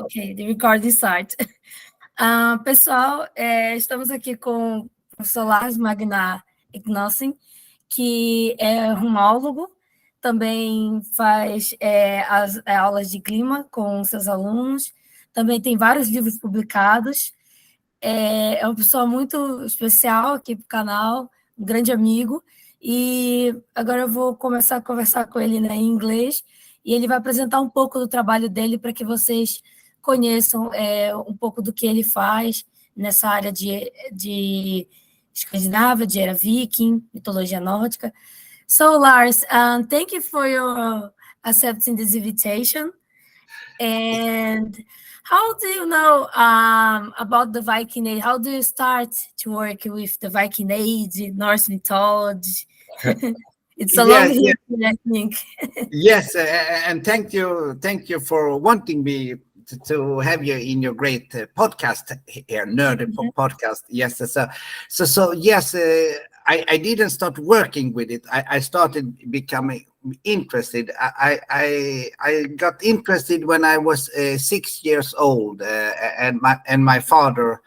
Ok, the recording start. Pessoal, estamos aqui com o professor Lars Magnar Enoksen, que é rumólogo, também faz as aulas de clima com seus alunos, também tem vários livros publicados, é uma pessoa muito especial aqui para o canal, um grande amigo, e agora eu vou começar a conversar com ele, né, em inglês, e ele vai apresentar um pouco do trabalho dele para que vocês conheçam um pouco do que ele faz nessa área de Escandinávia, de era viking, mitologia nórdica. So, Lars, thank you for your accepting this invitation. And how do you know about the Viking Age? How do you start to work with the Viking Age, Norse mythology? It's a long history, I think. Yes, and thank you for wanting me to have you in your great podcast here, podcast. Yes, so yes, I didn't start working with it. I started becoming interested. I got interested when I was 6 years old, and my father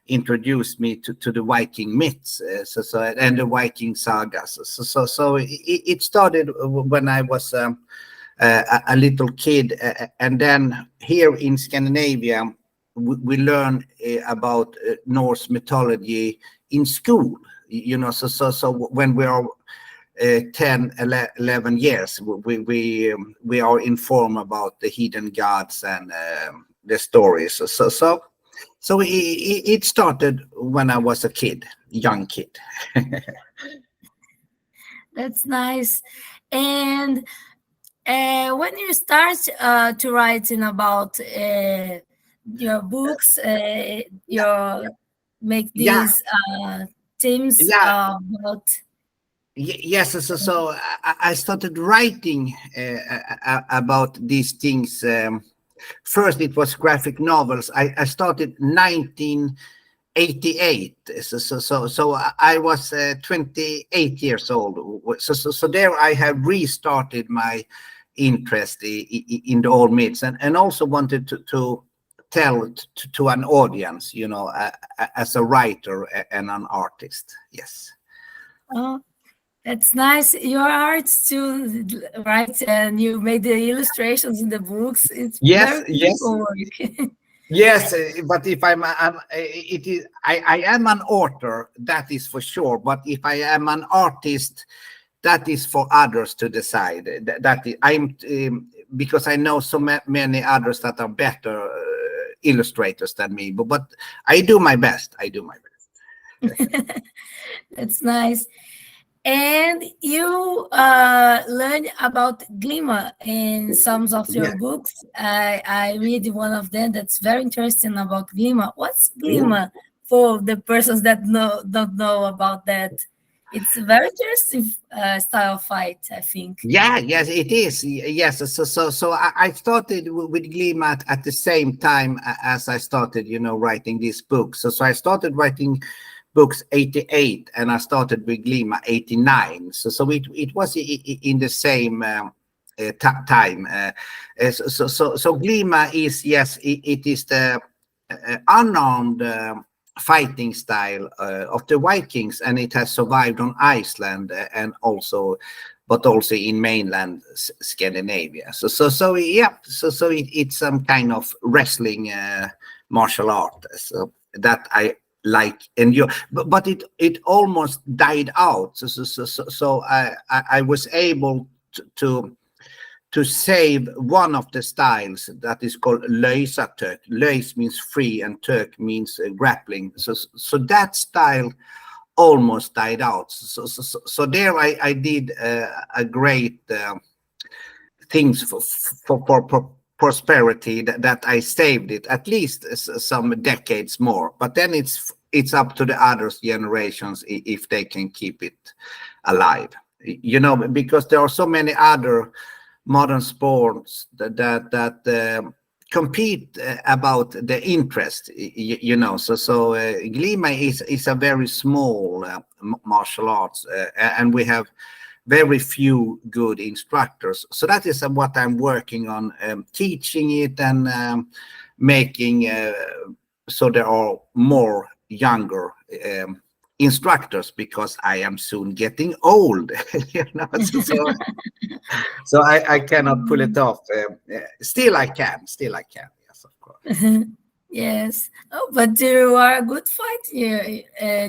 introduced me to the Viking myths, and the Viking sagas. So it started when I was a little kid, and then here in Scandinavia we learn about Norse mythology in school. You know, so when we are 10, 11 years, we are informed about the hidden gods and the stories. So it started when I was a young kid. That's nice. And when you start to writing about your books, you make these themes about. Yes, so I started writing about these things. First, it was graphic novels. I started 1988. So I was 28 years old. So there I have restarted my interest in the old myths, and also wanted to tell to an audience, you know, as a writer and an artist. Yes. Oh, that's nice. Your art too, right? And you made the illustrations in the books. It's very beautiful work. Yes, but if I am an author, that is for sure. But if I am an artist, that is for others to decide. Because I know so many others that are better illustrators than me. But I do my best. That's nice. And you learn about Glima in some of your books. I read one of them that's very interesting about Glima. What's Glima for the persons that don't know about that? It's a very interesting style of fight, I think. Yes, it is. Yes, so I started with Glima at the same time as I started, you know, writing these books. So I started writing books 88, and I started with Glima 89. So it was in the same time. So Glima is, yes, it is the unarmed fighting style of the Vikings, and it has survived on Iceland and also in mainland Scandinavia. So it's some kind of wrestling martial art, so that I like enjoy, but it almost died out. So I was able to save one of the styles that is called löysatök. Löys means free and tök means grappling. So that style almost died out. So there I did a great things for prosperity, that I saved it at least some decades more. But then it's up to the other generations if they can keep it alive. You know, because there are so many other modern sports that compete about the interest, you know. So Glima is a very small martial arts, and we have very few good instructors. So that is what I'm working on, teaching it and making so there are more younger instructors, because I am soon getting old. So I cannot pull it off. Still I can. Yes, of course. Yes. Oh, but you are a good fighter,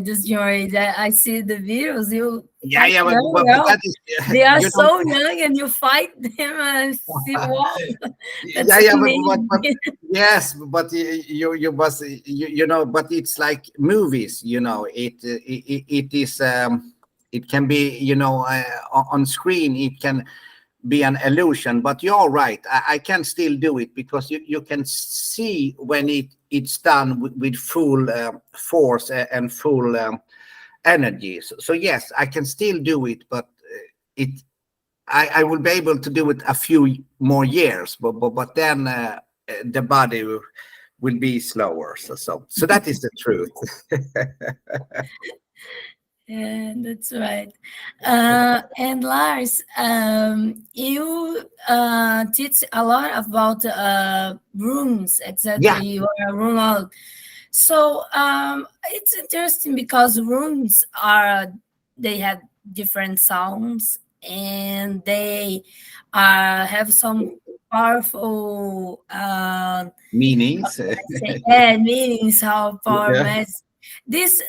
this Jory. I see the videos. You Yeah, fight yeah, very but that well. is, They are you know, so young, and you fight them and see, wow, yeah, that's yeah, amazing. yes, but you must, but it's like movies, it is, it can be, on screen, it can be an illusion, but you're right. I can still do it, because you can see when it's done with full force and full energy. So yes, I can still do it, but it I will be able to do it a few more years, but then the body will be slower. So that is the truth. Yeah, that's right. And Lars, you teach a lot about runes, Yeah. exactly. You are a rune. So it's interesting because runes they have different sounds, and they have some powerful Meanings. say, yeah, meanings, how power Yeah. matters. This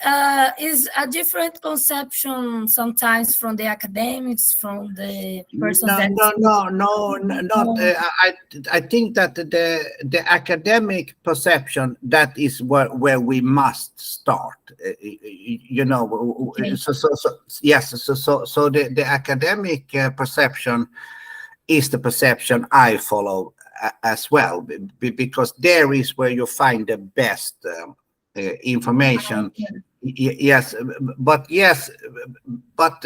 is a different conception sometimes from the academics, from the persons No, that no, teach. no, no, not. I think that the academic perception, that is where we must start. Okay. So yes. So the academic perception is the perception I follow as well, because there is where you find the best information. Yes, but yes, but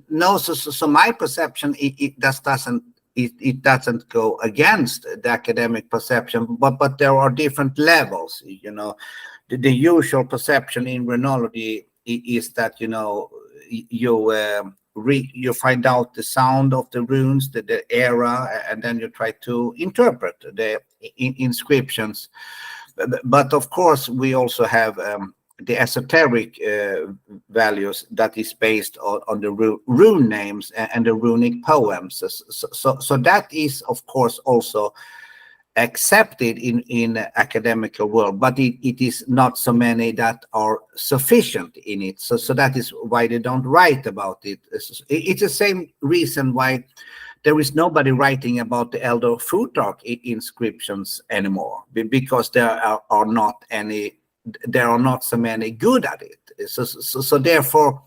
no. So my perception, it just doesn't. It doesn't go against the academic perception, but there are different levels. The usual perception in runology is that you find out the sound of the runes, the era, and then you try to interpret the inscriptions. But of course, we also have the esoteric values that is based on the rune names and the runic poems. So that is, of course, also accepted in academic world, but it is not so many that are sufficient in it. So that is why they don't write about it. It's the same reason why there is nobody writing about the Elder Futhark inscriptions anymore, because are not any. There are not so many good at it. So therefore,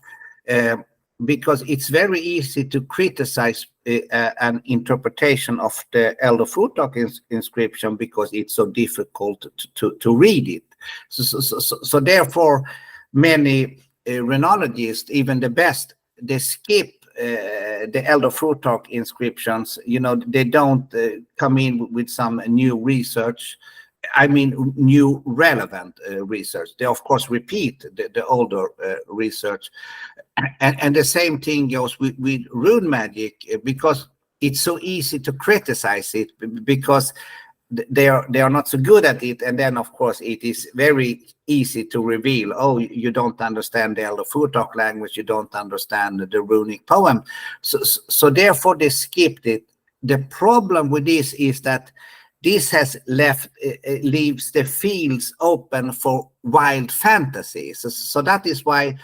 because it's very easy to criticize an interpretation of the Elder Futhark inscription, because it's so difficult to read it. So therefore, many runologists, even the best, they skip the Elder Futhark inscriptions. They don't come in with some new research. I mean, new relevant research. They, of course, repeat the older research. And the same thing goes with rune magic, because it's so easy to criticize it, because they are not so good at it. And then, of course, it is very easy to reveal, oh, you don't understand the Elder Futhark language, you don't understand the runic poem. So therefore, they skipped it. The problem with this is that this has leaves the fields open for wild fantasies. So that is why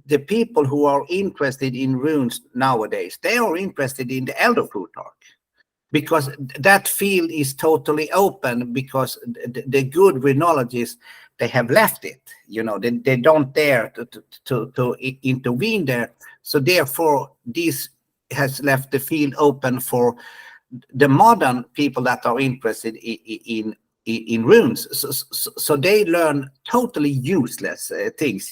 the people who are interested in runes nowadays, they are interested in the Elder Futhark, because that field is totally open, because the good runologists, they have left it. They don't dare to intervene there. So therefore, this has left the field open for the modern people that are interested in runes. So they learn totally useless things,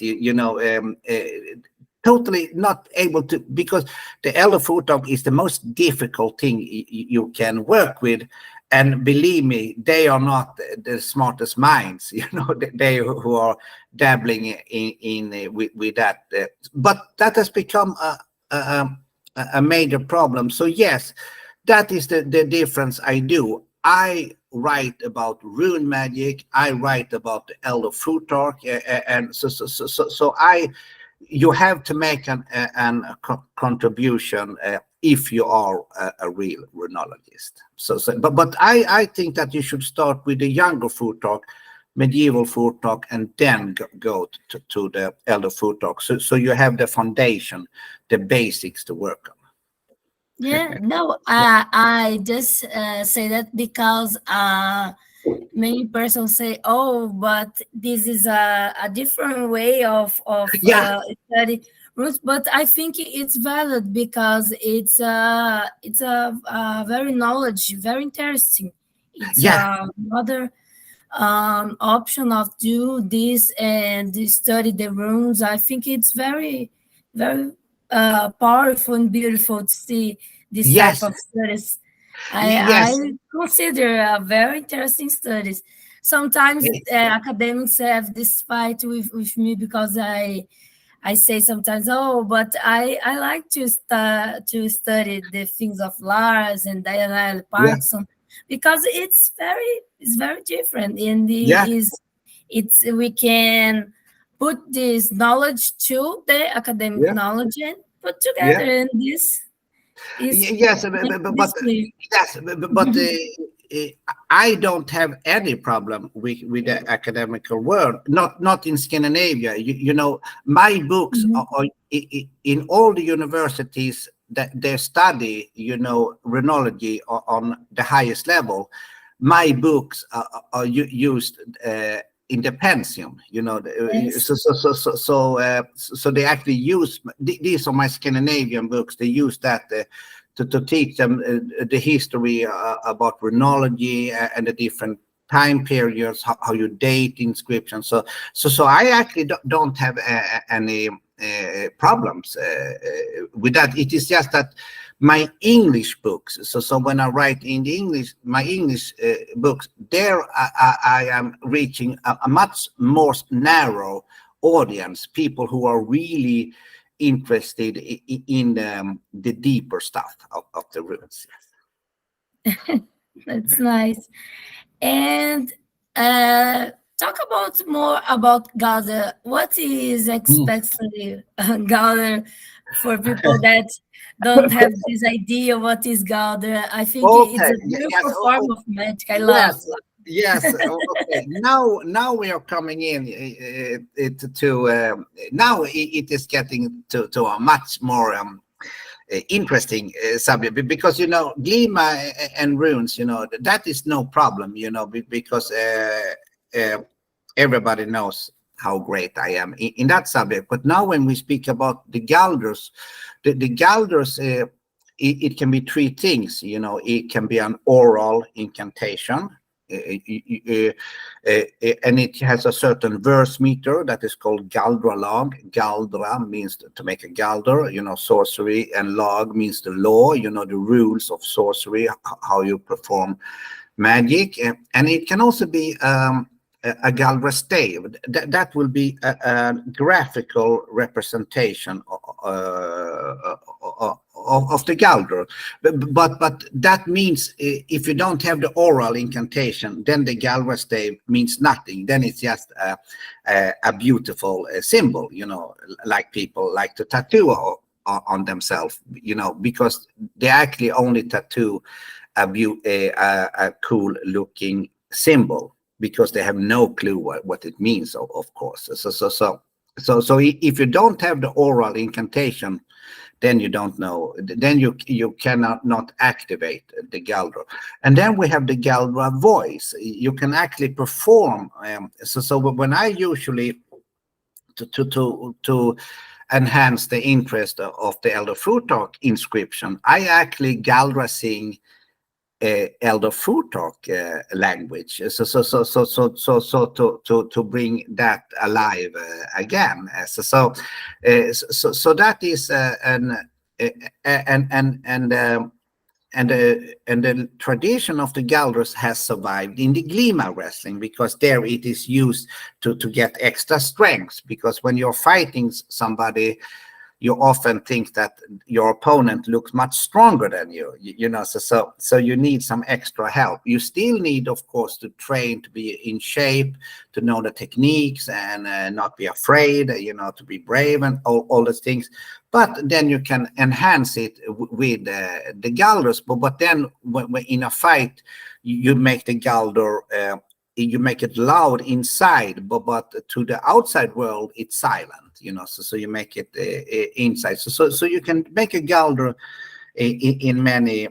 totally not able to, because the Elder Futhark is the most difficult thing you can work with. And believe me, they are not the smartest minds, they who are dabbling in with that. But that has become a major problem. So yes, that is the difference I do. I write about rune magic. I write about the elder Futhark, and so you have to make an contribution if you are a real runologist. But I think that you should start with the younger Futhark, medieval Futhark, and then go to the elder Futhark. So you have the foundation, the basics to work on. Yeah, no, I just say that because many persons say, "Oh, but this is a different way of Yeah, study roots." But I think it's valid because it's a very knowledge, very interesting. It's yeah, another option of do this and study the runes. I think it's very, very powerful and beautiful to see this type yes, of studies. I yes. consider very interesting studies. Sometimes academics have this fight with me because I say sometimes, oh, but I like to study the things of Lars and Diana Yeah, Parkinson because it's very different and yeah, it's we can put this knowledge to the academic yeah, knowledge and put together yeah. and this is Yes, make this clear. yes, I don't have any problem with the academical world. Not in Scandinavia. You know, my books Mhm. are in all the universities that they study. You know, rhinology on the highest level. My books are used. In the pension, you know, Yes. so they actually use these are my Scandinavian books. They use that to teach them the history about rhinology and the different time periods, how you date inscriptions. So I actually don't have any problems with that. It is just that my English books. So when I write in the English, my English books, there I am reaching a much more narrow audience, people who are really interested in the deeper stuff of the runes. That's nice. And uh, talk about more about Gada. What is Mm. especially Gada for people that don't have this idea what is Gada? I think it's Okay. a Yes. beautiful form of magic. I love. Yes. Yes. Okay. Now we are coming in to now it is getting to a much more interesting subject because you know Glima and runes, you know, that is no problem, you know, because uh, everybody knows how great I am in that subject. But now when we speak about the Galders, the Galders, it can be three things, you know. It can be an oral incantation, and it has a certain verse meter that is called Galdra log. Galdra means to make a Galder, you know, sorcery, and log means the law, you know, the rules of sorcery, how you perform magic. And it can also be a Galdra stave. That will be a graphical representation of the Galdra. But that means if you don't have the oral incantation, then the Galdra stave means nothing. Then it's just a beautiful symbol, you know, like people like to tattoo on themselves, you know, because they actually only tattoo a cool looking symbol because they have no clue what it means, of course. So if you don't have the oral incantation, then you don't know. Then you cannot not activate the Galdra. And then we have the Galdra voice. You can actually perform. So when I usually to enhance the interest of the Elder Futhark inscription, I actually Galdra sing Elder Futhark language, so to bring that alive again. So that is and the tradition of the Galders has survived in the Glima wrestling because there it is used to get extra strength, because when you're fighting somebody, you often think that your opponent looks much stronger than you, so you need some extra help. You still need, of course, to train, to be in shape, to know the techniques, and not be afraid, to be brave, and all those things. But then you can enhance it with the galders. But then when in a fight, you make the galder, you make it loud inside, but to the outside world it's silent, so you make it inside, so you can make a galder in many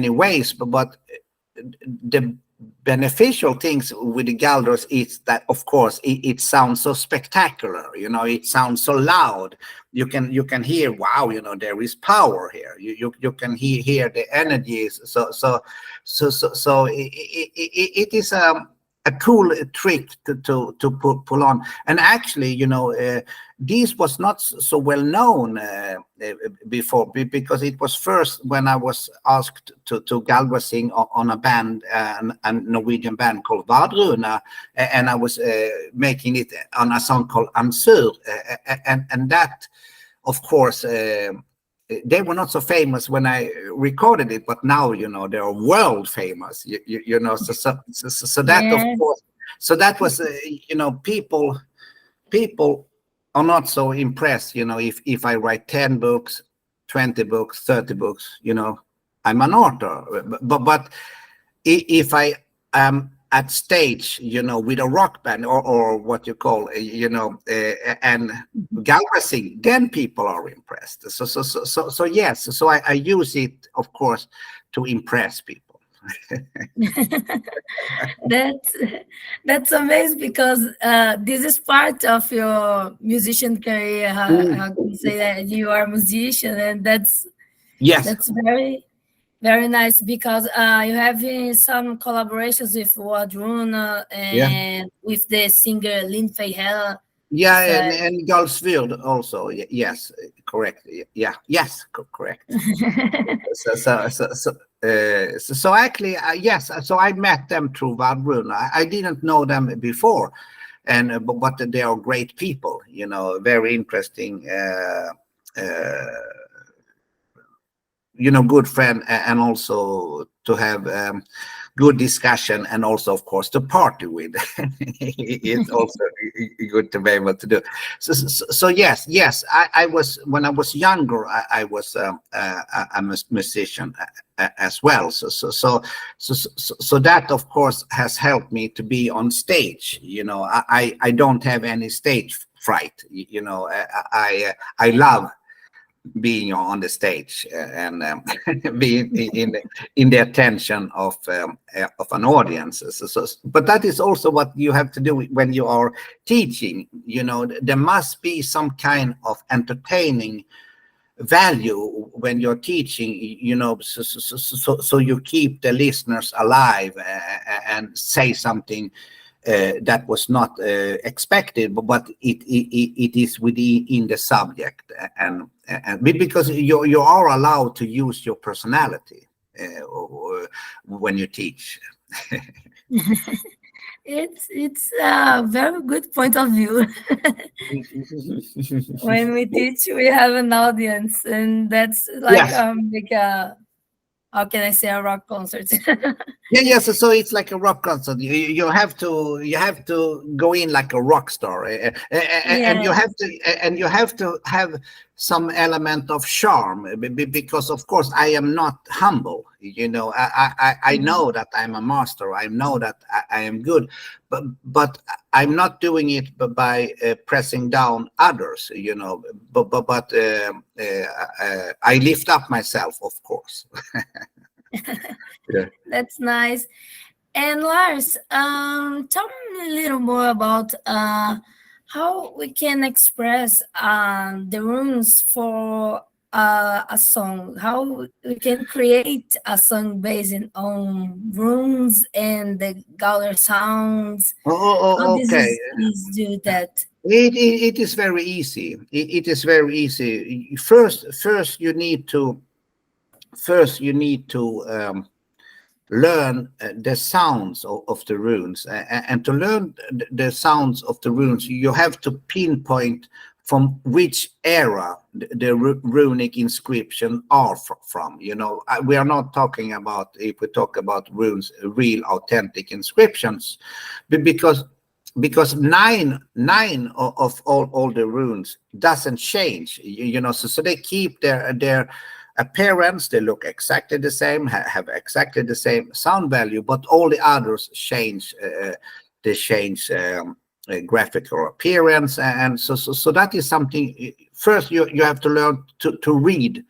ways, but the beneficial things with the galders is that, of course, it sounds so spectacular, it sounds so loud. You can hear, wow, there is power here. You can hear the energies. So it is a cool trick to pull on. And actually, this was not so well known before, because it was first when I was asked to galder sing on a band, a Norwegian band called Vardruna, and I was making it on a song called Ansur, and that, of course, they were not so famous when I recorded it, but now they are world famous. So that, Yes. of course, so that was people are not so impressed. If I write 10 books, 20 books, 30 books, I'm an author. But if I am at stage, with a rock band or what you call, and galvanizing, then people are impressed. So yes, so I use it, of course, to impress people. That's amazing, because this is part of your musician career. How can you say that you are a musician, and that's very, very nice, because you have some collaborations with Wadruna and with the singer Lynn Fayhell. Yeah, and Galsfjord also. Yes, correct. Yeah, yes, correct. So actually, yes. So I met them through Vardruna. I didn't know them before, but they are great people. Very interesting. Good friend, and also to have good discussion, and also, of course, to party with. It's also good to be able to do. So yes, I was, when I was younger, I was a musician as well. So that, of course, has helped me to be on stage. I don't have any stage fright. I love being on the stage and being in the attention of an audience. But that is also what you have to do when you are teaching. There must be some kind of entertaining value when you're teaching, so you keep the listeners alive, and say something that was not expected, but it is within the subject, and because you are allowed to use your personality when you teach. It's a very good point of view. When we teach, we have an audience, and that's like Yes. How can I say, a rock concert. Yes. So it's like a rock concert. You have to go in like a rock star, and you have to have some element of charm, because, of course, I am not humble. I know that I'm a master. I know that I am good, but I'm not doing it by pressing down others. But I lift up myself, of course. Yeah. That's nice. And Lars, tell me a little more about how we can express the runes for a song. How we can create a song based on runes and the Gauler sounds. How this Okay. is do that? It is very easy. It is very easy. First you need to learn the sounds of the runes, and to learn the sounds of the runes, you have to pinpoint from which era the runic inscription are from. We are not talking about, if we talk about runes, real authentic inscriptions, because nine of all the runes doesn't change, so they keep their appearance. They look exactly the same, have exactly the same sound value, but all the others change. They change graphical appearance, and so that is something. First, you have to learn to read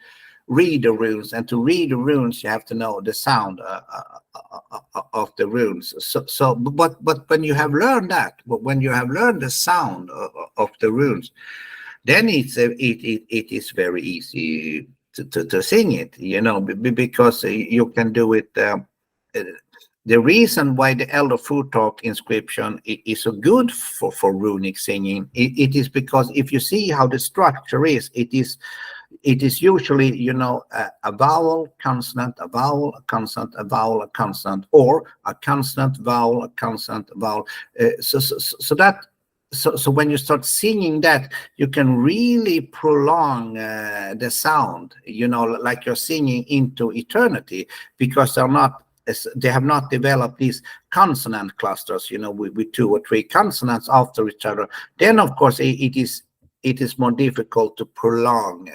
the runes, and to read the runes, you have to know the sound of the runes. But when you have learned that, when you have learned the sound of the runes, then it is very easy to sing it, because you can do it. The reason why the Elder Futhark inscription is so good for runic singing, it is because if you see how the structure is, it is usually, a vowel, consonant, a vowel, a consonant, a vowel, a consonant, or a consonant, vowel, a consonant, vowel. So when you start singing that, you can really prolong the sound, like you're singing into eternity, because they have not developed these consonant clusters, with 2 or 3 consonants after each other. Then, of course, it is more difficult to prolong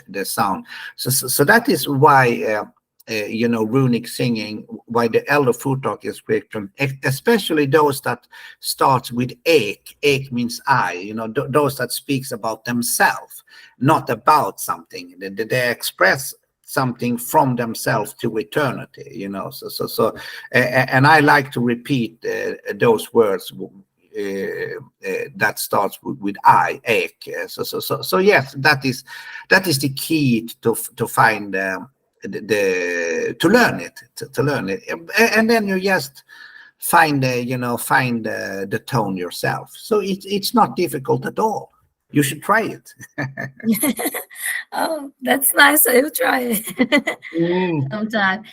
the sound. So that is why, runic singing, why the Elder Futhark inscription, especially those that starts with ek. Ek means I, those that speaks about themselves, not about something. They express something from themselves to eternity, and I like to repeat those words that starts with I, ek. So yes, that is the key to find to learn it, and then you just find the tone yourself. So it's not difficult at all. You should try it. Oh, that's nice. I'll try it sometime.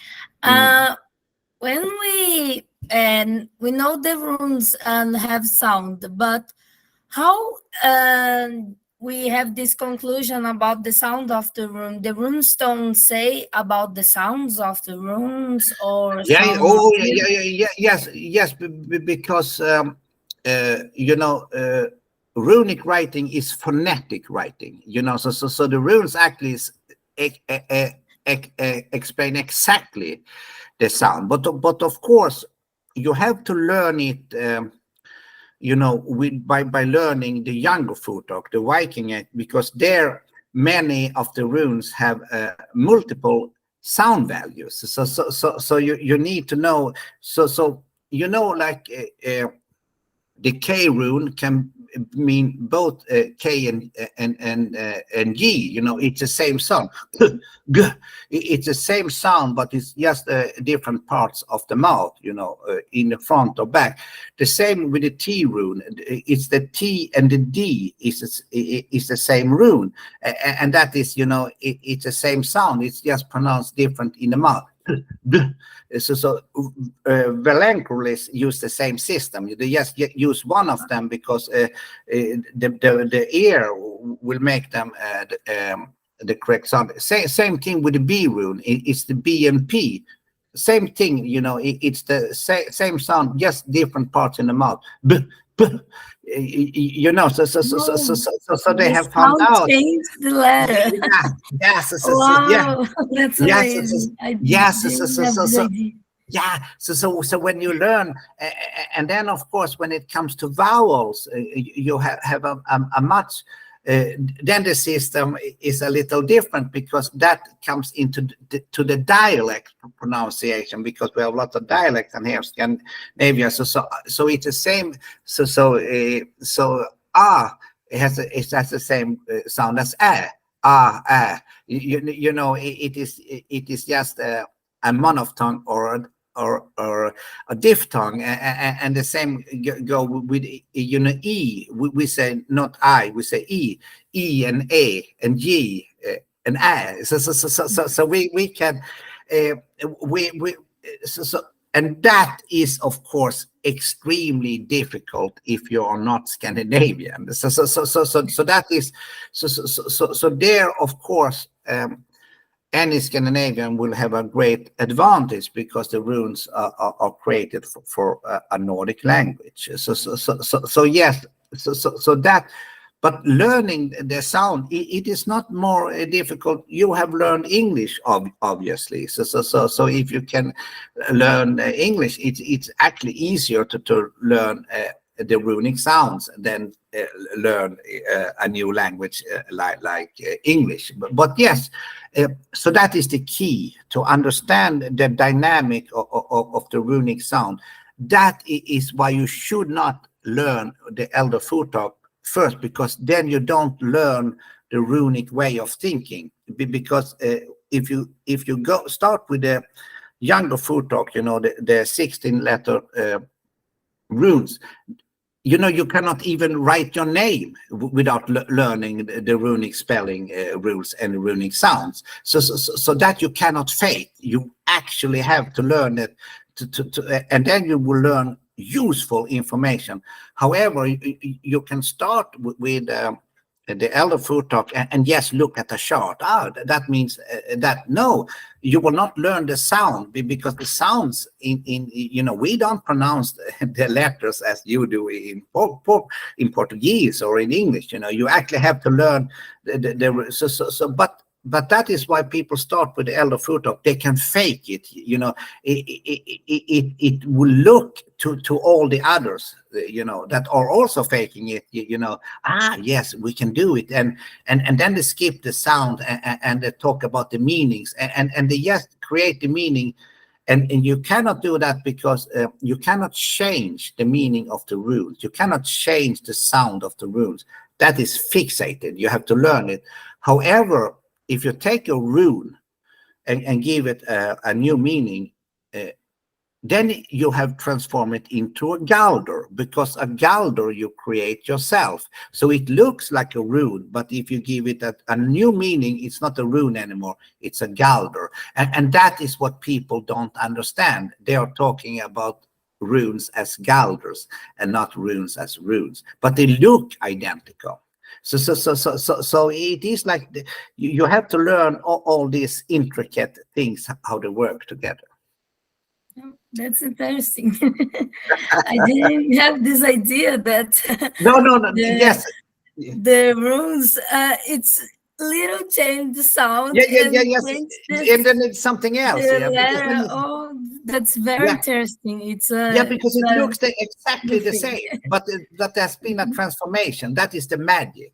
When we know the runes have sound, but how we have this conclusion about the sound of the rune? The runes don't say about the sounds of the runes, or yes, because runic writing is phonetic writing, so the runes actually explain exactly the sound, but of course you have to learn it, by learning the younger Futhark, the Viking, because there many of the runes have multiple sound values. So you need to know. So like the K rune can mean both K and G. It's the same sound. It's the same sound, but it's just different parts of the mouth, in the front or back. The same with the T rune. It's the T and the D is the same rune, and that is, it's the same sound. It's just pronounced different in the mouth. So Valenculists use the same system. They just use one of them because the ear will make them the correct sound. Same thing with the B rune. It's the B and P. Same thing, it's the same sound, just different parts in the mouth. So they have found out. Change the letter. Wow, that's amazing. So when you learn, and then of course when it comes to vowels, you have a much. Then the system is a little different, because that comes into the dialect pronunciation, because we have a lot of dialects in here, Scandinavia. So it's the same. So it has the same sound as it is just a monophthong or a diphthong, and the same go with E. We say not I, we say E and A and G and A. So we can and that is of course extremely difficult if you are not Scandinavian. So that is so there, of course, any Scandinavian will have a great advantage because the runes are created for a Nordic language. So yes, so that. But learning the sound, it is not more difficult. You have learned English, obviously. So if you can learn English, it's actually easier to learn the runic sounds than learn a new language like English. But yes, so that is the key, to understand the dynamic of the runic sound. That is why you should not learn the Elder Futhark first, because then you don't learn the runic way of thinking. Because if you go start with the younger Futhark, the 16-letter runes, you cannot even write your name without learning the runic spelling rules and the runic sounds. So that you cannot fake. You actually have to learn it, and then you will learn useful information. However, you can start with the Elder Futhark and yes, look at the chart. That means that no, you will not learn the sound, because the sounds in we don't pronounce the letters as you do in Portuguese or in English. You actually have to learn but that is why people start with the Elder Futhark. They can fake it. It will look to all the others, that are also faking it. Yes, we can do it, and then they skip the sound and they talk about the meanings, and they just create the meaning, and you cannot do that because you cannot change the meaning of the runes. You cannot change the sound of the runes. That is fixated. You have to learn it. However, if you take a rune and give it a new meaning, then you have transformed it into a galder, because a galder you create yourself. So it looks like a rune, but if you give it a new meaning, it's not a rune anymore, it's a galder. And that is what people don't understand. They are talking about runes as galders and not runes as runes, but they look identical. So it is like you have to learn all these intricate things, how they work together. That's interesting. I didn't have this idea that No, the, yes. the runes, it's little change the sound Yeah, and yes. change And then it's something else. the Yeah, because letter. Oh, that's very interesting. It's because it looks exactly the thing. same, but that has been a transformation. That is the magic.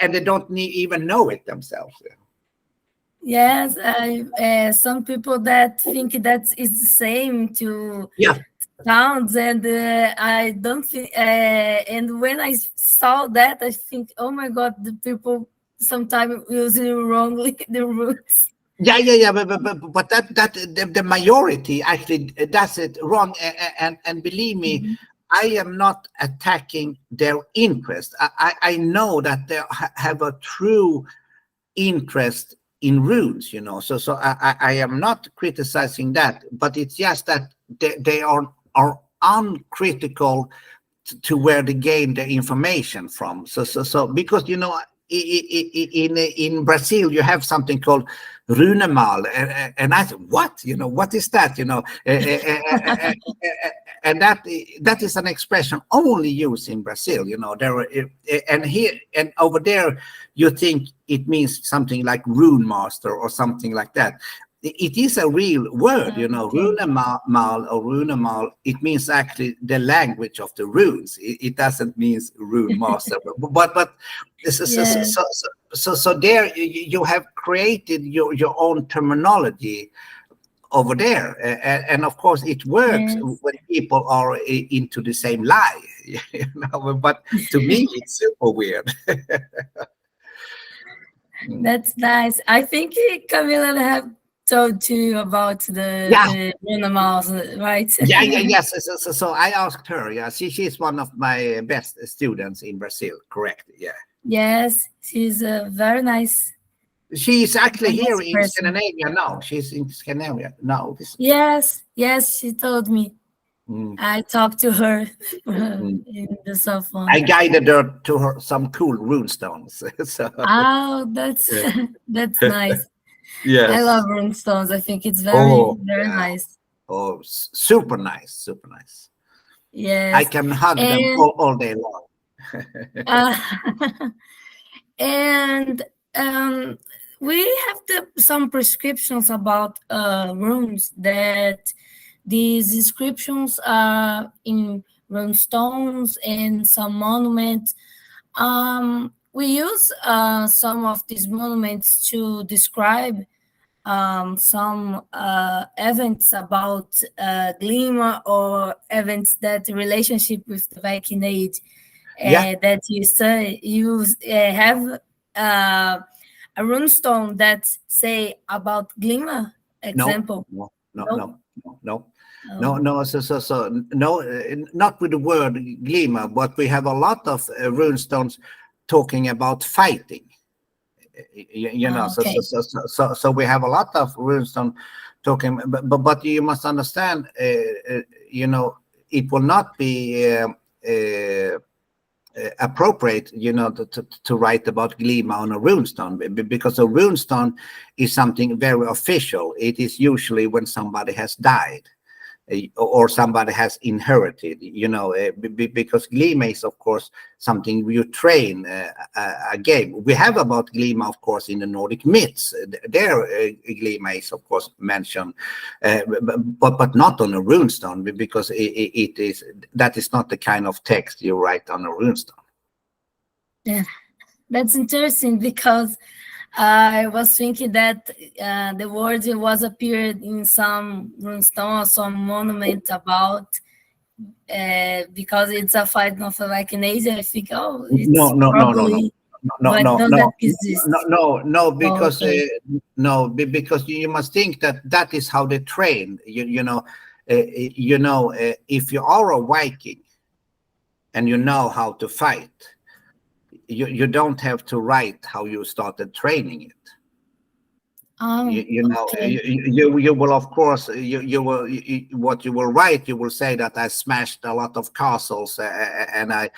And they don't even know it themselves. Yes, some people that think that is the same to sounds, and I don't think. And when I saw that, I think, oh my God, the people sometimes using wrongly the rules. Yeah. But that the majority actually does it wrong, and believe me, I am not attacking their interest. I know that they have a true interest in runes, so I am not criticizing that, but it's just that they are uncritical to where they gain the information from. So because in Brazil you have something called runemal, and I said, what is that, and that is an expression only used in Brazil. There and here and over there you think it means something like rune master or something like that. It is a real word, runemal or runemal. It means actually the language of the runes. It doesn't mean rune master, but so there you have created your own terminology over there, and of course it works when people are into the same lie, but to me it's super weird. That's nice. I think Camilla have told you about the animals, right? Yes. So I asked her. Yeah, she's one of my best students in Brazil. Correct. Yeah. Yes, she's very nice. She's actually here Nice in person. Scandinavia now. She's in Scandinavia now. Yes, yes, she told me. Mm, I talked to her mm. in the cell I phone. guided her to her some cool rune stones. So Oh, that's yeah. that's nice. I love Yes. rune stones. I think it's very, Oh very yeah. nice. Oh, super nice, super nice. I Yes. can hug them And all day long. uh, and um, we have some prescriptions about runes that these inscriptions are in rune stones and some monuments. We use some of these monuments to describe some events about Glimmer, or events that relationship with the Viking Age Yeah. that you say you have uh, a runestone that say about Glimmer No, example. no, no, No, no, no, no, no, no. no. No, not with the word glimmer, but we have a lot of rune stones talking about fighting. You know, Okay. so we have a lot of runestone talking, but you must understand, you know, it will not be appropriate, you know, to write about Glima on a runestone, because a runestone is something very official. It is usually when somebody has died, or somebody has inherited, you know, because Glima is, of course, something you train a game. We have about Glima, of course, in the Nordic myths. There, Glima is, of course, mentioned, but not on a runestone, because it is, that is not the kind of text you write on a runestone. Yeah, that's interesting because I was thinking that the word was appeared in some runestone or some monument about because it's a fight of like in Asia. I think, oh, No, it's no, no, no, no. probably, No, but no, no, that no, no, exists. no, no, Oh, because okay. no, because you must think that that is how they train. If you are a Viking and you know how to fight, you don't have to write how you started training it. Oh, okay. You will, of course, what you will write, you will say that I smashed a lot of castles, and I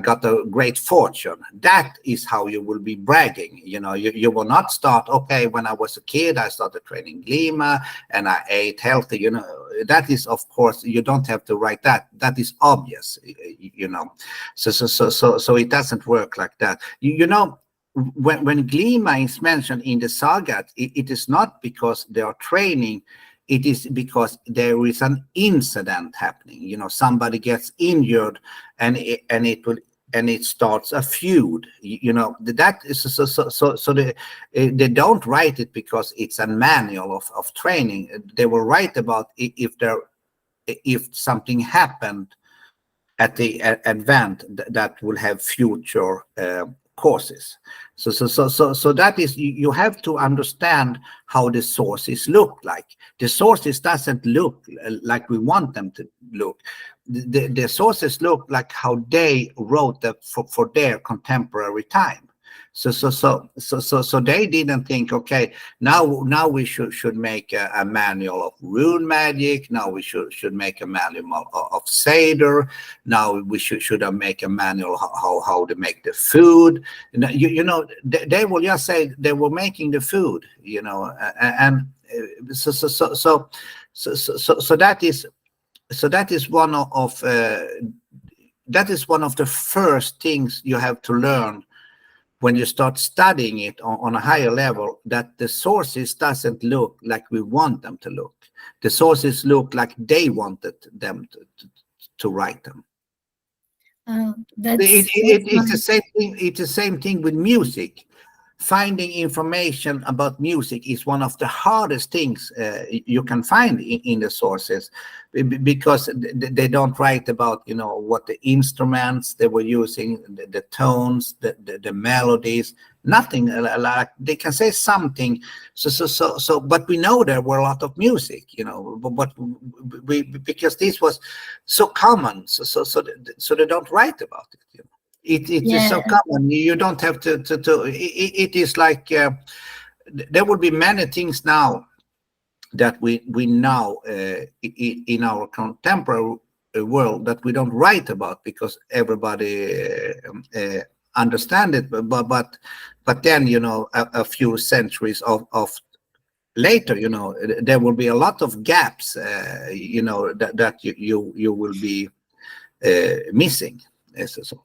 got a great fortune. That is how you will be bragging. You will not start, okay, when I was a kid I started training Glima and I ate healthy. That is, of course, you don't have to write that. That is obvious. So it doesn't work like that. When Glima is mentioned in the saga, it is not because they are training. It is because there is an incident happening. Somebody gets injured, and it starts a feud. That is so they don't write it because it's a manual of training. They will write about if something happened at the event that will have future causes. So that is, you have to understand how the sources look like. The sources doesn't look like we want them to look. The sources look like how they wrote them for their contemporary time. So they didn't think, okay, now we should make a manual of rune magic. Now we should make a manual of Seder. Now we should make a manual how to make the food. They will just say they were making the food. And so that is one of that is one of the first things you have to learn when you start studying it on a higher level, that the sources doesn't look like we want them to look. The sources look like they wanted them to write them. That's It's the nice. same thing. It's the same thing with music. Finding information about music is one of the hardest things you can find in the sources, because they don't write about what the instruments they were using, the tones, the melodies, nothing. Like they can say something. But we know there were a lot of music, but we because this was so common, so they don't write about it. It is so common. You don't have to. It is like there will be many things now that we now in our contemporary world that we don't write about because everybody understand it. But then a few centuries of later, there will be a lot of gaps, that you will be missing. So.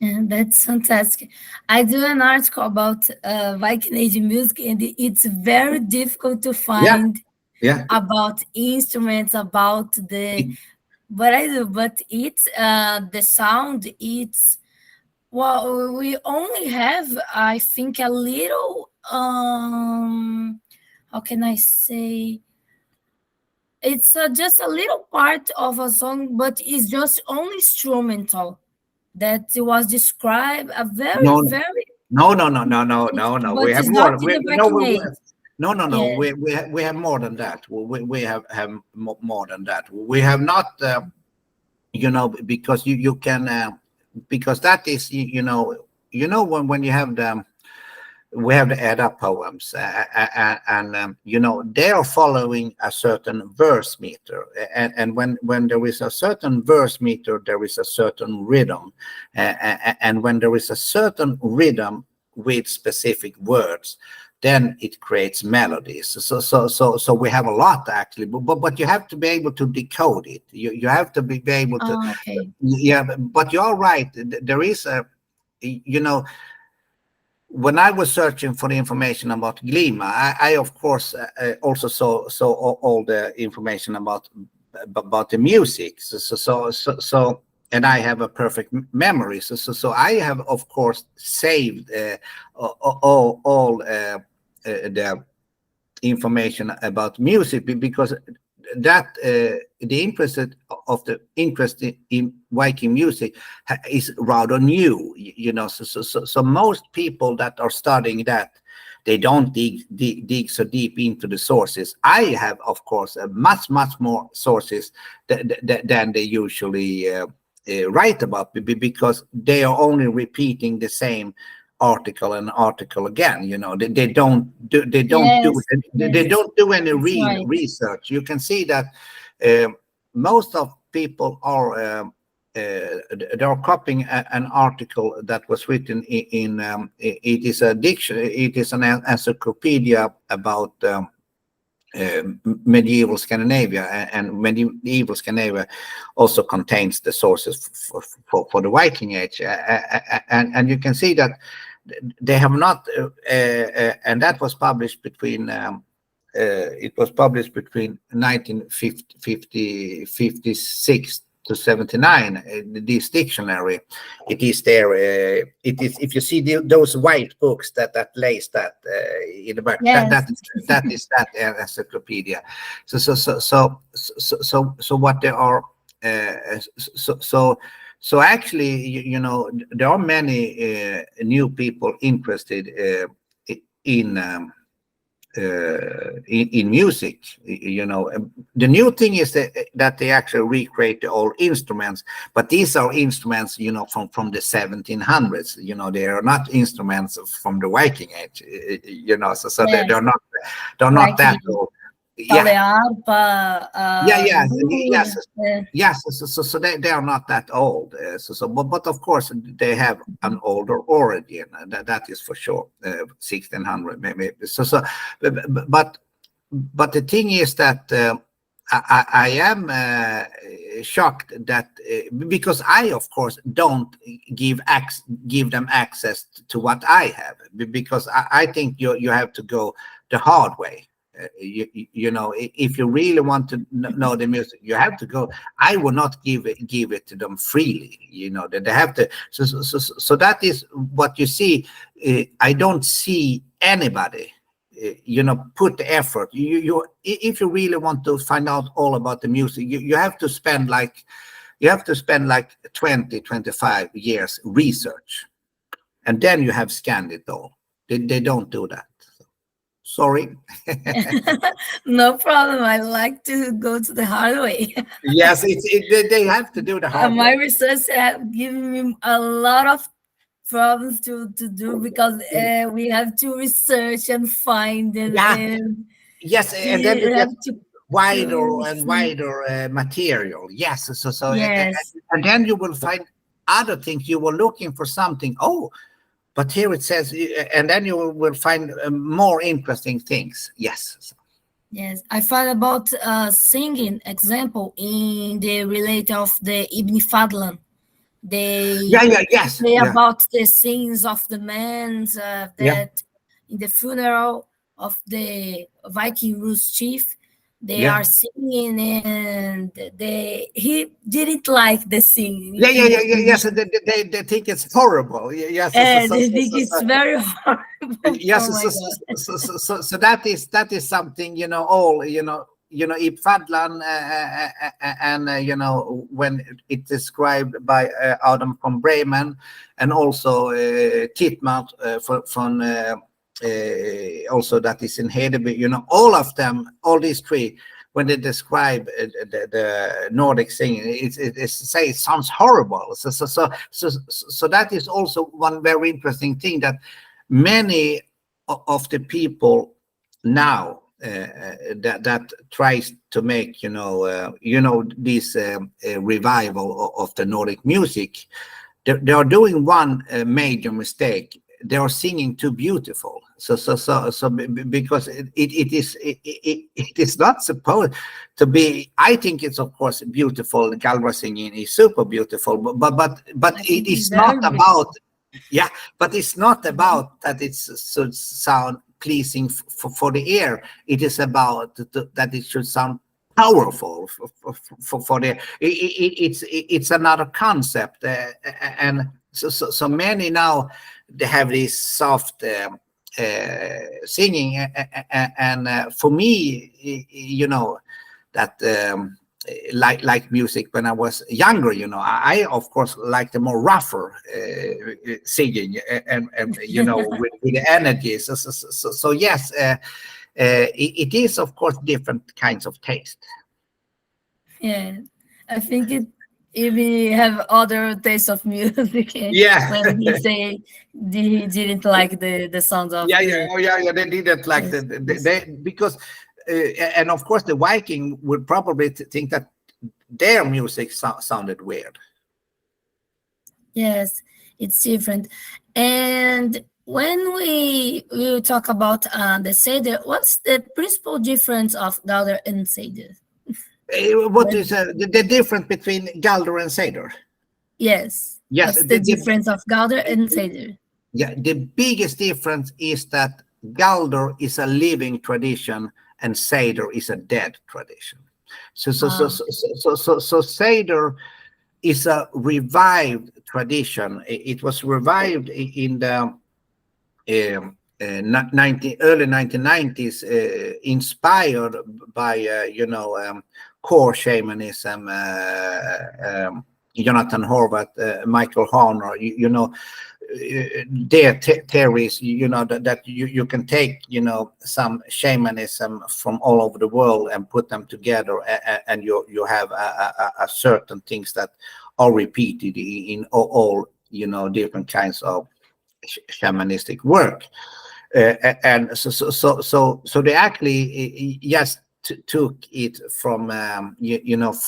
And that's fantastic. I do an article about Viking Age music, and it's very difficult to find about instruments, about the. But I do. But it's the sound. It's well, we only have, I think, a little. How can I say? It's just a little part of a song, but it's just only instrumental. That was described a very, No, very. no. But We have it's more. not in the Viking Age. No. Yeah. We have more than that. We have more than that. We have not, because you can, because that is, when you have we have the Edda poems, and they are following a certain verse meter, and when there is a certain verse meter, there is a certain rhythm, and when there is a certain rhythm with specific words, then it creates melodies. So we have a lot actually, but you have to be able to decode it. You have to be able to. Oh, okay. Yeah, but you're right. There is a, when I was searching for the information about Glima, I of course also saw all the information about the music. So and I have a perfect memory. So I have of course saved all the information about music, because that the interest in Viking music is rather new, so most people that are studying that, they don't dig so deep into the sources. I have of course much more sources than they usually write about, because they are only repeating the same article again. They don't do any real research. You can see that most of people are they're copying an article that was written in it is a dictionary, it is an encyclopedia about medieval Scandinavia, and medieval Scandinavia also contains the sources for the Viking Age, and you can see that they have not, and that was published between it was published between 1956 to 79. This dictionary, it is there. It is, if you see those white books that lays that in the back. Yes. That is that encyclopedia. So what they are. So actually, there are many new people interested in music. The new thing is that they actually recreate the old instruments, but these are instruments, from the 1700s. They are not instruments from the Viking Age. So Yes. they're not Like that old. Yes. So they are not that old. But of course they have an older origin. That is for sure. 1600 maybe. But the thing is that I am shocked that because I of course don't give them access to what I have, because I think you have to go the hard way. If you really want to know the music, you have to go. I will not give it to them freely. That they have to. So that is what you see. I don't see anybody, put the effort. If you really want to find out all about the music, you have to spend like 20, 25 years research, and then you have scanned it all. They don't do that. Sorry. No problem. I like to go to the hard way. Yes, they have to do the hard My way. research have given me a lot of problems to do because we have to research and find Yeah, and yes, and then we you get have to wider and see. wider material. Yes, Yes, and then you will find other things. You were looking for something. Oh, but here it says, and then you will find more interesting things. Yes. yes. I found about singing example in the relate of the Ibn Fadlan. They Yes, say yeah, about the scenes of the men yeah, that in the funeral of the Viking Rus chief, they yeah. are singing and he didn't like the singing Yeah, in yeah, the yeah, yeah, yes. film. They think it's horrible. Yes, And I think it's very horrible. yes. Oh my God. So that is something, all Ib Fadlan, and when it described by Adam von Bremen, and also Titmat from also that is in Hedeby. All of them, all these three, when they describe the Nordic singing, it say it sounds horrible. So that is also one very interesting thing, that many of the people now that tries to make this revival of the Nordic music, they are doing one major mistake. They are singing too beautiful. Because it is not supposed to be. I think it's of course beautiful. Galra singing is super beautiful, but I it think it's is not very about. beautiful. Yeah, but it's not about that it should sound pleasing for the ear. It is about that it should sound powerful for the. It's another concept, and so many now they have this soft singing, and for me, that. Like music when I was younger, I of course like the more rougher singing, and with the energy. So yes, it is of course different kinds of taste. Yeah, I think it even have other taste of music Yeah. when he say he didn't like the sound of Yeah, the yeah. They didn't like yes, yes, they because, and of course the Viking would probably think that their music sounded weird. yes, it's different. And when we talk about the Seder, what's the principal difference of Gauder and Seder? What is the difference between Galder and Seder? Yes, Yes, what's the difference of Gauder and Seder? yeah, the biggest difference is that Galder is a living tradition and Seder is a dead tradition. Ah, So Seder is a revived tradition. It was revived in the early 1990s, inspired by core shamanism, Jonathan Horvath, Michael Horner, their theories, that you can take, some shamanism from all over the world and put them together, and you have a certain things that are repeated in all different kinds of shamanistic work. And so they actually just took it from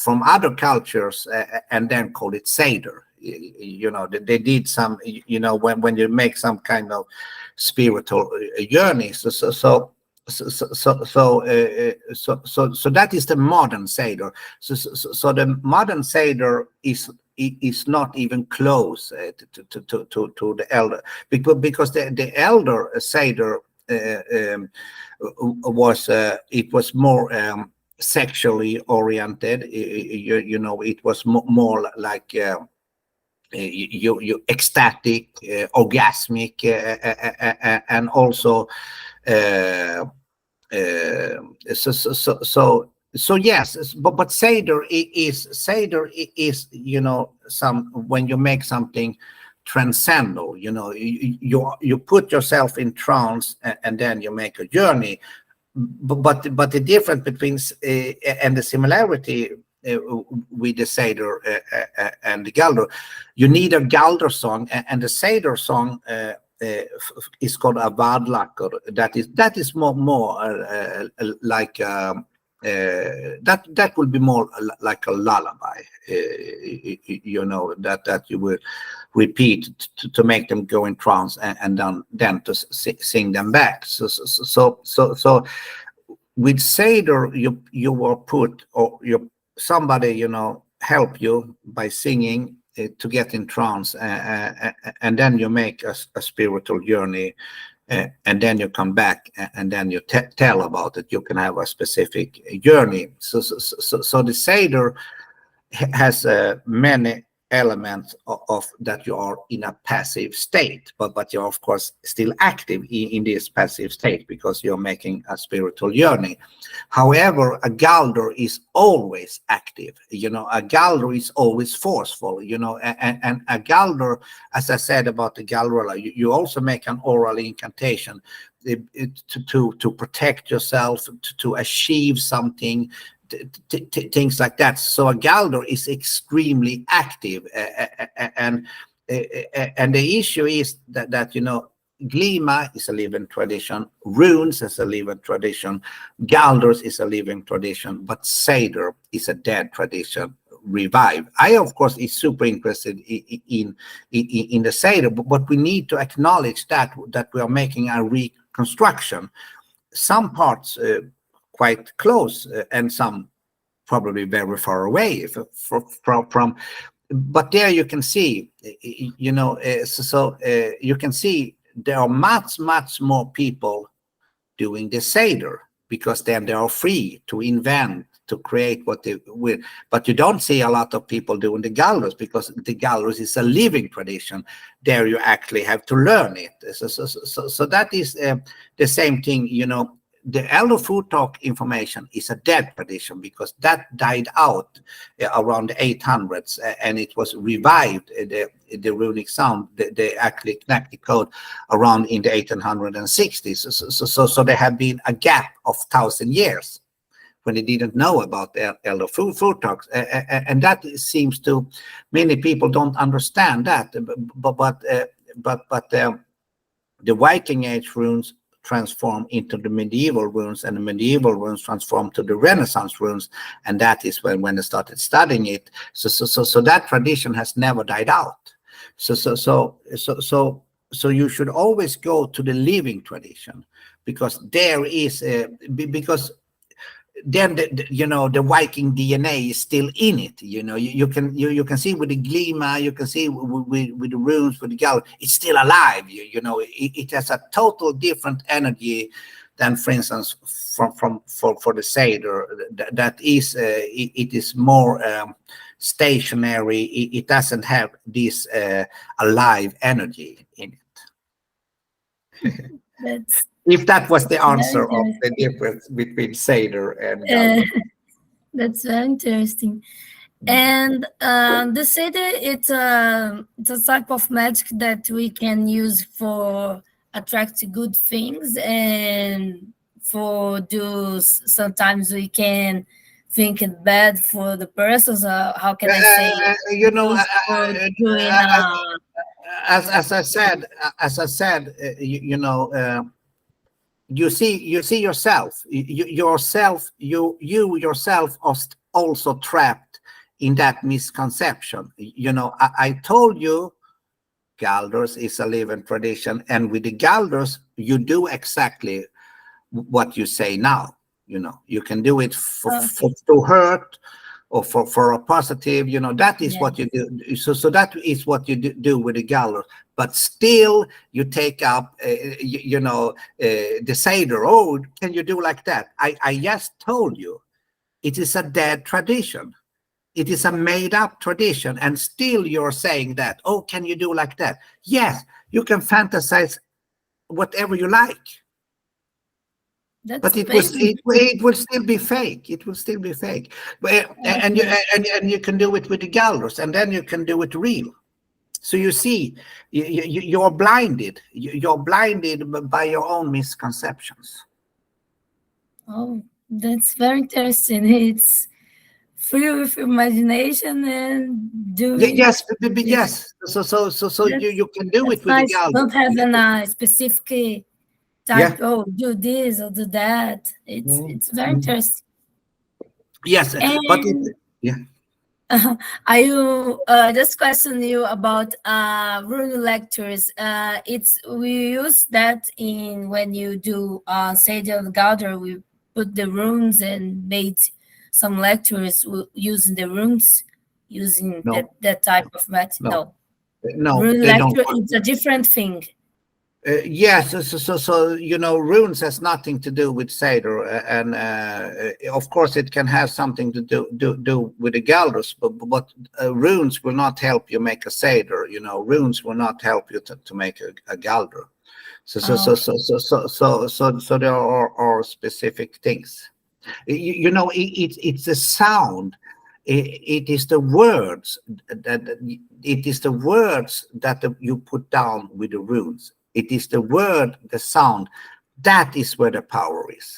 from other cultures, and then called it Seder. They did some, when you make some kind of spiritual journey. So that is the modern Seder. So the modern Seder is not even close to the elder, because the elder Seder was more sexually oriented. It was more like you ecstatic, orgasmic, and also so yes, but Seder is some, when you make something transcendental. You put yourself in trance, and then you make a journey. But the difference between and the similarity with the Seder and the Galdor, you need a Galdor song, and the Seder song is called a Vadlaker. That is more like that will be more like a lullaby, that you will repeat to make them go in trance, and then to sing them back. So with Seder, you were put, or somebody help you by singing to get in trance, and then you make a spiritual journey, and then you come back, and then you tell about it. You can have a specific journey. So the Seder has many elements of that you are in a passive state, but you're of course still active in this passive state because you're making a spiritual journey. However, a Galdor is always active. A Galdor is always forceful. And a Galdor, as I said about the Galdor, you also make an oral incantation to protect yourself, to achieve something. Things like that. So a Galdor is extremely active, and the issue is that Glima is a living tradition, runes is a living tradition, Galdors is a living tradition, but Seder is a dead tradition, revived. I of course is super interested in the Seder, but we need to acknowledge that we are making a reconstruction. Some parts quite close, and some probably very far away from. But there you can see, you can see there are much more people doing the Seder, because then they are free to invent, to create what they will. But you don't see a lot of people doing the Galdors, because the Galdors is a living tradition. There you actually have to learn it. So that is the same thing, The Elder Food Talk information is a dead tradition, because that died out around the 800s, and it was revived, the runic sound. They actually cracked the code around in the 1860s. So there had been a gap of 1,000 years when they didn't know about the Elder Food Talks, and that seems to many people don't understand that. But the Viking Age runes transform into the medieval runes, and the medieval runes transform to the Renaissance runes, and that is when they started studying it. So that tradition has never died out. So you should always go to the living tradition, because there is because then the Viking DNA is still in it. You can see with the Glima, you can see with the runes, with the Galdor, it's still alive. It has a total different energy than, for instance, for the Seder. That is it is more stationary. It doesn't have this alive energy in it. If that was the answer of the difference between Seder and Galdor. That's very interesting. And the Seder, it's a type of magic that we can use for attract good things, and sometimes we can think it bad for the persons. How can I say? As I said, you see yourself. You yourself are also trapped in that misconception. I told you Galdors is a living tradition, and with the Galdors you do exactly what you say now. You can do it to hurt, or for a positive. That is what you do. So that is what you do with the Galdor. But still, you take up, the Seder. Oh, can you do like that? I just told you, it is a dead tradition. It is a made-up tradition, and still you're saying that. Oh, can you do like that? Yes, you can fantasize whatever you like. But it will still be fake. It will still be fake. And you can do it with the Galdors, and then you can do it real. So you see, you're blinded. You're blinded by your own misconceptions. Oh, that's very interesting. It's free with imagination and doing. Yes, yes. So you can do it That's with the nice. galder. Don't have a specific type. Yeah. Oh, do this or do that. It's very interesting. Yes, but And yeah. I will just question you about rune lectures. It's we use that in when you do Sage of Galdar. We put the runes and made some lectures using the runes, using No, that type of method. no, No, no, rune they don't lecture work. is a different thing. Yes, so runes has nothing to do with Seder, and of course it can have something to do with the Galders, but runes will not help you make a Seder. Runes will not help you to make a Galder. So there are specific things. It's a sound. It is the words that you put down with the runes. It is the word, the sound. That is where the power is.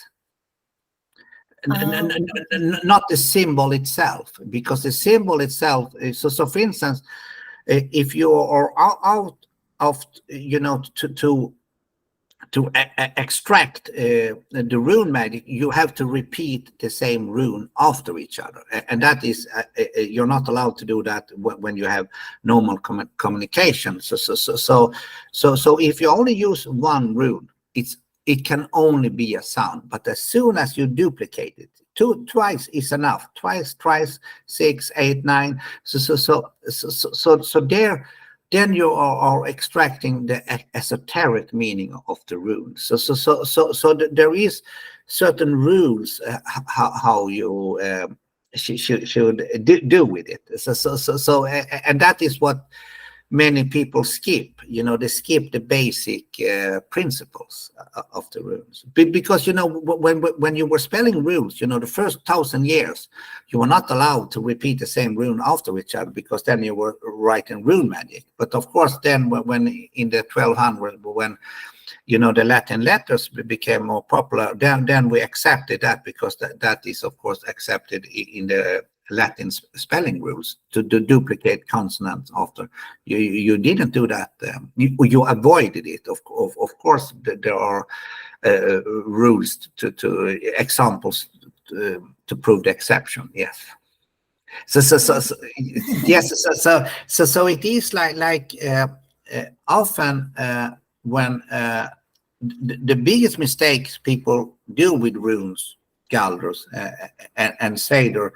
Not the symbol itself, because the symbol itself. So for instance, if you are out of to extract the rune magic, you have to repeat the same rune after each other, and that is you're not allowed to do that when you have normal communication. So if you only use one rune, it can only be a sound. But as soon as you duplicate it, twice is enough. Twice, 6, 8, 9. So there. Then you are extracting the esoteric meaning of the runes. So there is certain rules how you should do with it. And that is what many people skip. They skip the basic principles of the runes, because when you were spelling runes, the first 1,000 years you were not allowed to repeat the same rune after each other, because then you were writing rune magic. But of course, then when in the 1200, when the Latin letters became more popular, then we accepted that, because that is of course accepted in the Latin spelling rules to duplicate consonants after. You didn't do that. You avoided it. Of course, there are rules to examples to prove the exception. Yes. So yes. So it is like often when the biggest mistakes people do with runes, Galders, and Seder,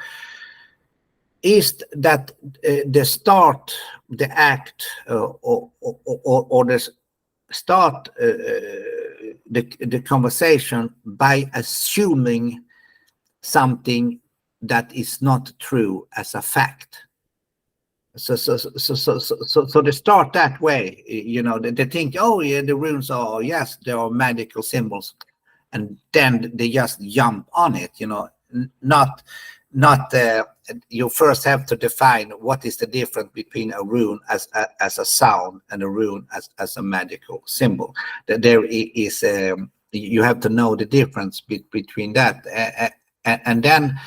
is that they start the act or the start the conversation by assuming something that is not true as a fact. So they start that way. They think, oh yeah, the runes are, yes, they are magical symbols, and then they just jump on it. Not you first have to define what is the difference between a rune as a sound and a rune as a magical symbol. There is you have to know the difference between that, and then.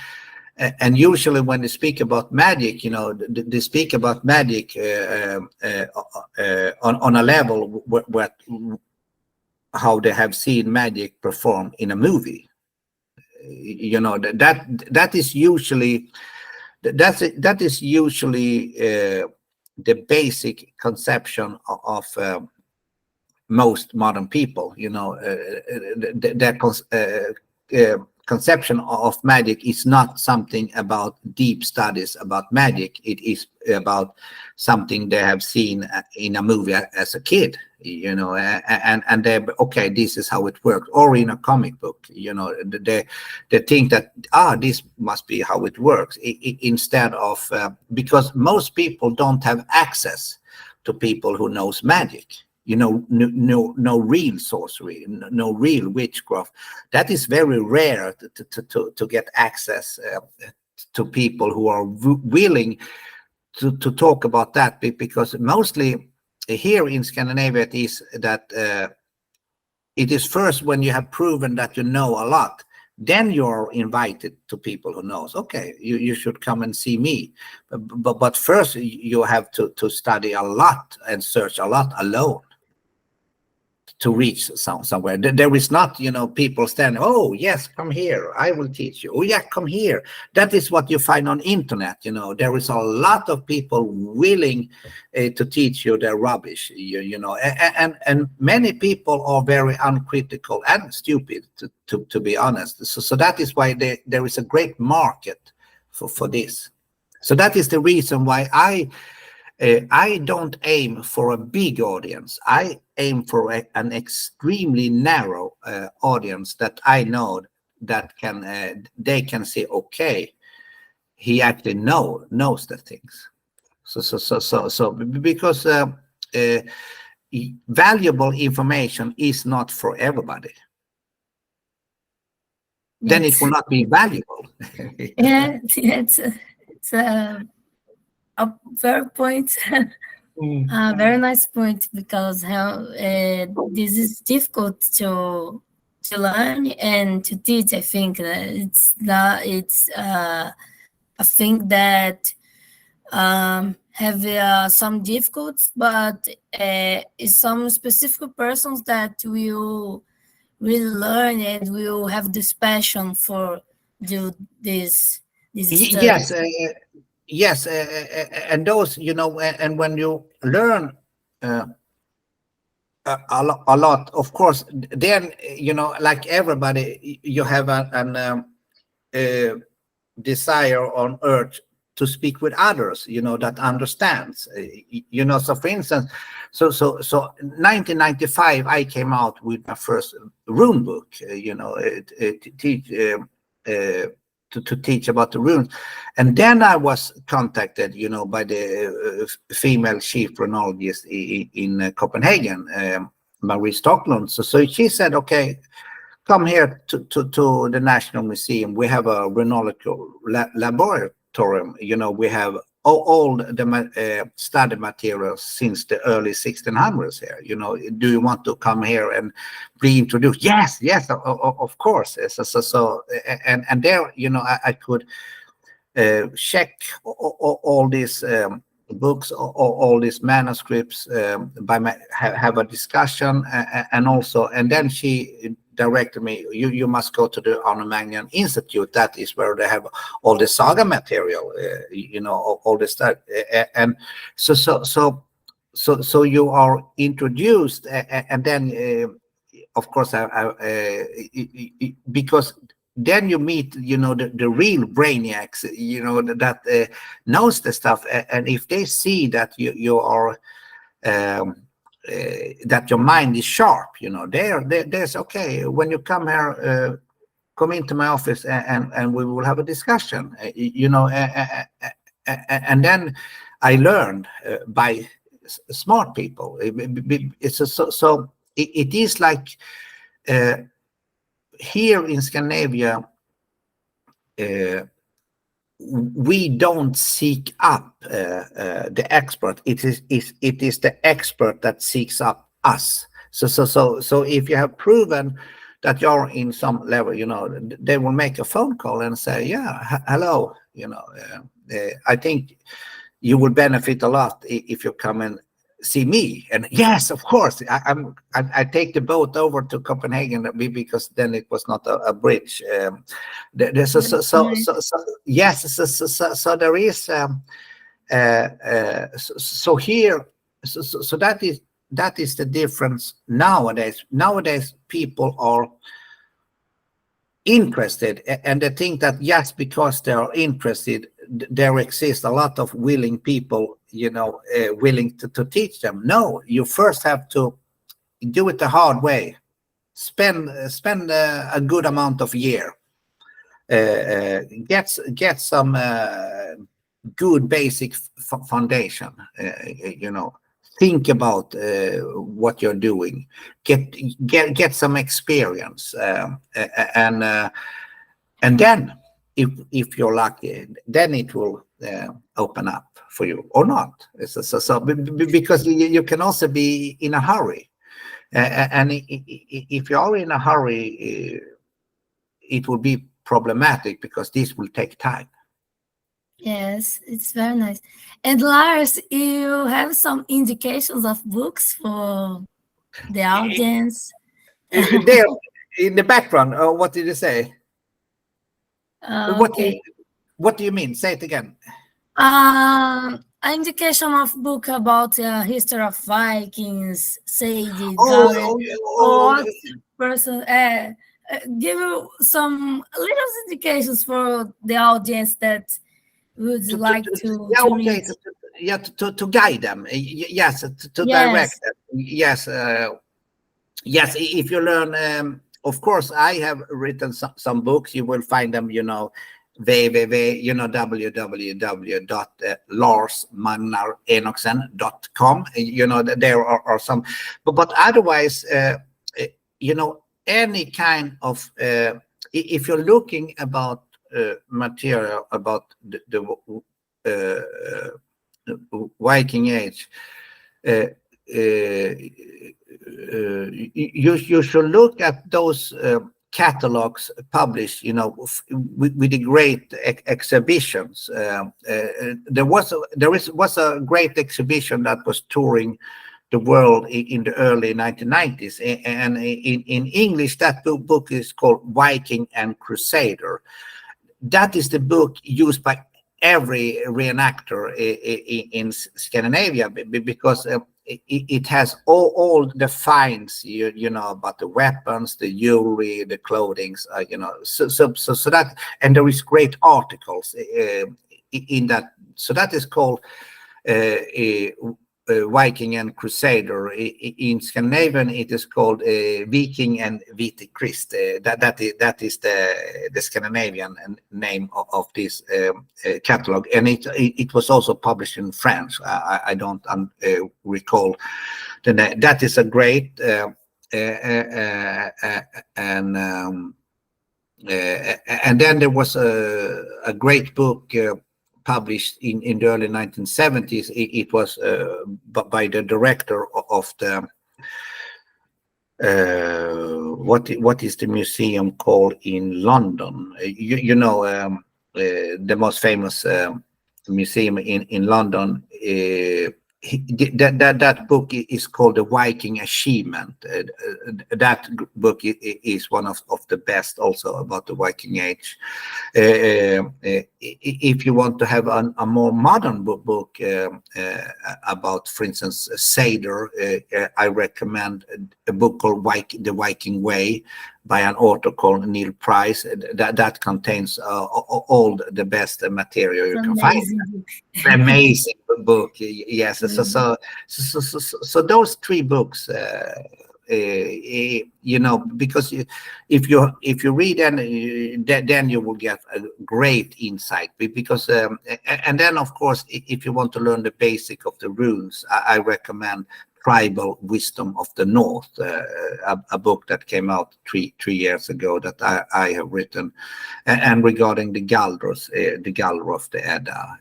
And usually when they speak about magic, they speak about magic on a level where how they have seen magic perform in a movie. That is usually the basic conception of most modern people. Their conception of magic is not something about deep studies about magic. It is about something they have seen in a movie as a kid, and they, okay, this is how it works, or in a comic book, they think that this must be how it works, instead of because most people don't have access to people who knows magic. No real sorcery, no real witchcraft. That is very rare to get access to people who are willing to talk about that, because mostly here in Scandinavia it is that it is first when you have proven that you know a lot, then you're invited to people who knows, okay, you should come and see me. But first you have to study a lot and search a lot alone to reach somewhere. There is not, people standing, oh yes, come here, I will teach you. Oh yeah, come here. That is what you find on internet. There is a lot of people willing to teach you their rubbish. And many people are very uncritical and stupid, to be honest. So that is why there is a great market for this. So that is the reason why I don't aim for a big audience. I aim for an extremely narrow audience that I know that they can say, okay, he actually knows the things. So because valuable information is not for everybody. Then it will not be valuable. Yeah, it's a fair point. Very nice point, because how this is difficult to learn and to teach. I think that it's a thing that have some difficulties, but some specific persons that will learn and will have this passion for do this Yes. Yes, and those, and when you learn a lot, of course, then, like everybody, you have an desire on earth to speak with others, that understands, so for instance, so 1995, I came out with my first rune book, to teach about the runes. And then I was contacted, by the female chief runologist in Copenhagen, Marie Stocklund. So she said, okay, come here to the National Museum. We have a runological laboratorium. We have all the study materials since the early 1600s here. Do you want to come here and be introduced? Yes, of course. So and there, I could check all these books, all these manuscripts, have a discussion, and then she directed me, you must go to the Magnar Institute. That is where they have all the saga material, all the stuff. And so you are introduced, and then of course because then you meet, the real brainiacs, that knows the stuff, and if they see that you are that your mind is sharp, there's okay, when you come here, come into my office and we will have a discussion, and then I learned by smart people. So it is like here in Scandinavia, we don't seek up the expert. It is the expert that seeks up us. So if you have proven that you're in some level, they will make a phone call and say, yeah, hello, I think you will benefit a lot if you come and see me. And yes, of course, I take the boat over to Copenhagen, because then it was not a bridge. Yes, so there is so here, so that is the difference nowadays. Nowadays people are interested, and they think that yes, because they are interested, there exists a lot of willing people, willing to teach them. No, you first have to do it the hard way. Spend a good amount of year. Get some good basic foundation. Think about what you're doing. Get some experience, and then if you're lucky, then it will open up for you or not. Because you can also be in a hurry, and if you are in a hurry, it will be problematic because this will take time. Yes, it's very nice. And Lars, you have some indications of books for the audience? There in the background, what did you say? Okay. What do you mean? Say it again. Indication of book about history of Vikings, Sadie, Oh, person. Give you some little indications for the audience that would like to read. To guide them. Yes, to Yes. direct them. Yes, yes. If you learn, of course, I have written some books. You will find them, www.larsmagnar.enoksen.com. There are some, but otherwise, any kind of if you're looking about material about the Viking Age, you should look at those catalogs published, with the great exhibitions. There was a great exhibition that was touring the world in the early 1990s, and in English that book is called Viking and Crusader. That is the book used by every reenactor in Scandinavia, because it has all the finds, about the weapons, the jewelry, the clothing, so that, and there is great articles in that. So that is called Viking and Crusader. In Scandinavian, it is called Viking and Vite Krist. That is the Scandinavian name of this catalog, and it was also published in French. I don't recall the name. That is a great and then there was a great book published in the early 1970s. It was by the director of the what is the museum called in London? The most famous museum in London. That book is called The Viking Achievement. That book is one of the best also about the Viking Age. If you want to have a more modern book about, for instance, Seder, I recommend a book called The Viking Way by an author called Neil Price. That contains all the best material you can find. Amazing book, yes. So those three books, because if you read them, then you will get a great insight. Because and then of course, if you want to learn the basic of the runes, I recommend Tribal Wisdom of the North, a book that came out three years ago that I have written, and regarding the Galdros, the Galdr of the Edda,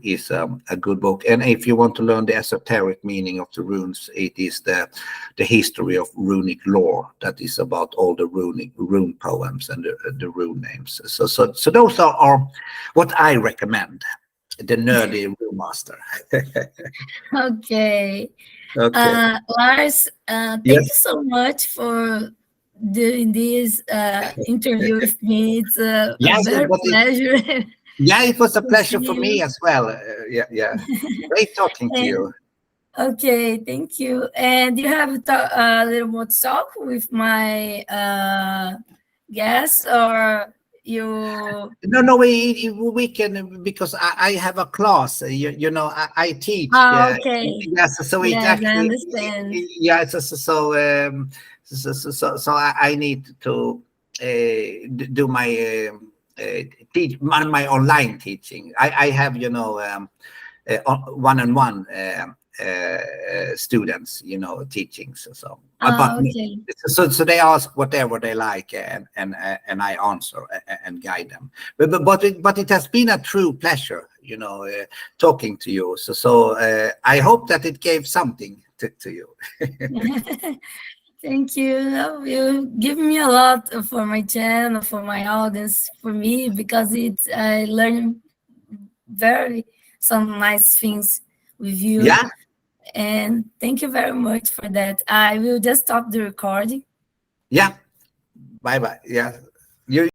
is a good book. And if you want to learn the esoteric meaning of the runes, it is the history of runic lore, that is about all the rune poems and the rune names. So those are what I recommend. The nerdy rune master. Okay. Lars, thank you so much for doing this interview with me. It's a very pleasure. Yeah, it was a pleasure for me as well. Yeah. Great talking to you. Okay, thank you. And you have a little more to talk with my guests, or you? No, we can, because I have a class. I teach. Okay. Yes, so it actually. I understand. Yeah, so I need to do my my online teaching. I have one-on-one students, teaching. But Okay. so they ask whatever they like, and I answer and guide them. But it has been a true pleasure, talking to you. So I hope that it gave something to you. Thank you. No, you give me a lot for my channel, for my audience, for me, because I learn some nice things with you. Yeah. And thank you very much for that. I will just stop the recording. Yeah. Bye bye. Yeah. You